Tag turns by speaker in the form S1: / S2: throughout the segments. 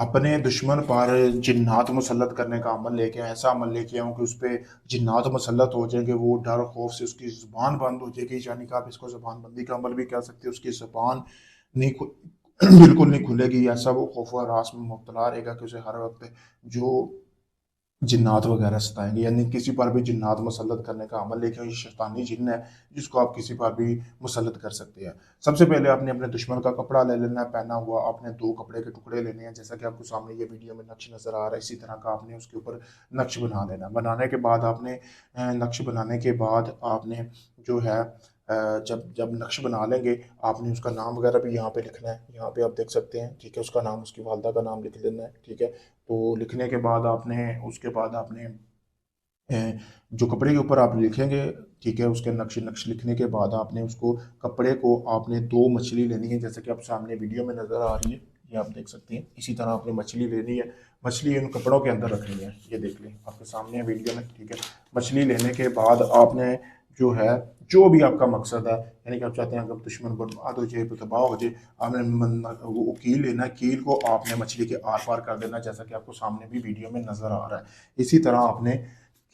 S1: अपने दुश्मन पर जिन्नात मुसल्लत करने का अमल लेके आया, ऐसा अमल लेके आऊँ कि उस पे जिन्नात मुसल्लत हो जाएँगे, वो डर खौफ से उसकी ज़ुबान बंद हो जाएगी, यानी कि आप इसको ज़ुबान बंदी का अमल भी कह सकते हो। उसकी ज़ुबान नहीं खु बिल्कुल नहीं खुलेगी, ऐसा वो खौफ व हरास में मुब्तला रहेगा कि उसे हर वक़्त जो जिन्नात वगैरह सताएँगे, यानी किसी पर भी जिन्नात मुसल्लत करने का अमल लेके ये शैतानी जिन्न है, जिसको आप किसी पर भी मुसल्लत कर सकते हैं। सबसे पहले आपने अपने दुश्मन का कपड़ा ले लेना है पहना हुआ, आपने 2 कपड़े के टुकड़े लेने हैं, जैसा कि आपको सामने ये वीडियो में नक्श नज़र आ रहा है, इसी तरह का आपने उसके ऊपर नक्श बना लेना है। बनाने के बाद आपने नक्श बनाने के बाद आपने जो है जब जब नक्श बना लेंगे, आपने उसका नाम वगैरह भी यहाँ पे लिखना है। यहाँ पे आप देख सकते हैं, ठीक है? उसका नाम, उसकी वालिदा का नाम लिख लेना है, ठीक है? तो लिखने के बाद आपने उसके बाद आपने जो कपड़े के ऊपर आप लिखेंगे, ठीक है? उसके नक्श नक्श लिखने के बाद आपने उसको कपड़े को आपने 2 मछली लेनी है, जैसे कि आप सामने वीडियो में नज़र आ रही है, ये आप देख सकते हैं। इसी तरह आपने मछली लेनी है, मछली इन कपड़ों के अंदर रखनी है, ये देख लें, आपके सामने है वीडियो में, ठीक है? मछली लेने के बाद आपने जो है, जो भी आपका मकसद है, यानी कि आप चाहते हैं अगर दुश्मन बर्बाद हो जाए, तबाह हो जाए, आपने वो कील लेना है, कील को आपने मछली के आर पार कर देना, जैसा कि आपको सामने भी वीडियो में नज़र आ रहा है। इसी तरह आपने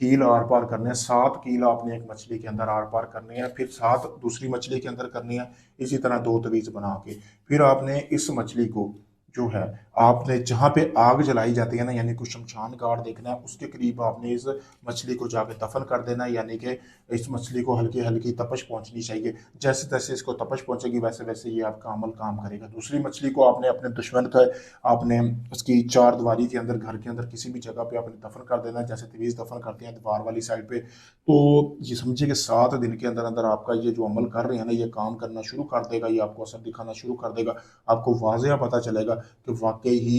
S1: कील आर पार करने हैं, 7 कील आपने एक मछली के अंदर आर पार करने हैं, फिर 7 दूसरी मछली के अंदर करनी है, इसी तरह 2 तवीज़ बना के। फिर आपने इस मछली को जो है, आपने जहाँ पे आग जलाई जाती है ना, यानी कोई शमशान घाट देखना है, उसके करीब आपने इस मछली को जाके दफन कर देना है, यानी कि इस मछली को हल्की हल्की तपश पहुंचनी चाहिए। जैसे जैसे इसको तपश पहुंचेगी, वैसे वैसे ये आपका अमल काम करेगा। दूसरी मछली को आपने अपने दुश्मन का, आपने उसकी चार दीवारी के अंदर, घर के अंदर किसी भी जगह पे आपने दफन कर देना है, जैसे तवीज़ दफन करते हैं दीवार वाली साइड पे। तो ये समझिए कि 7 दिन के अंदर अंदर आपका ये जो अमल कर रहे हैं ना, ये काम करना शुरू कर देगा, ये आपको असर दिखाना शुरू कर देगा। आपको वाज़ेह पता चलेगा कि वाकई ही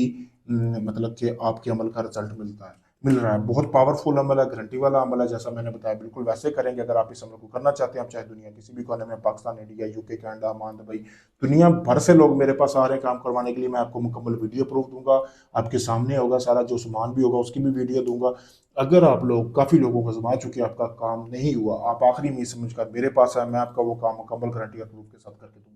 S1: मतलब कि आपके अमल का रिजल्ट मिल रहा है। बहुत पावरफुल अमल है, गारंटी वाला अमल है, जैसा मैंने बताया बिल्कुल वैसे करेंगे अगर आप इस अमल को करना चाहते हैं। आप चाहे दुनिया किसी भी कोने में, Pakistan, India, UK, Canada, Oman, Dubai, दुनिया भर से लोग मेरे पास आ रहे हैं काम करवाने के लिए। मैं आपको मुकम्मल वीडियो प्रूफ दूंगा, आपके सामने होगा सारा, जो सामान भी होगा उसकी भी वीडियो दूंगा। अगर आप लोग, काफ़ी लोगों को आजमा चुके, आपका काम नहीं हुआ, आप आखिरी में समझ कर मेरे पास आए, मैं आपका वो काम मुकम्मल गारंटी और प्रूफ के साथ करके दूंगा।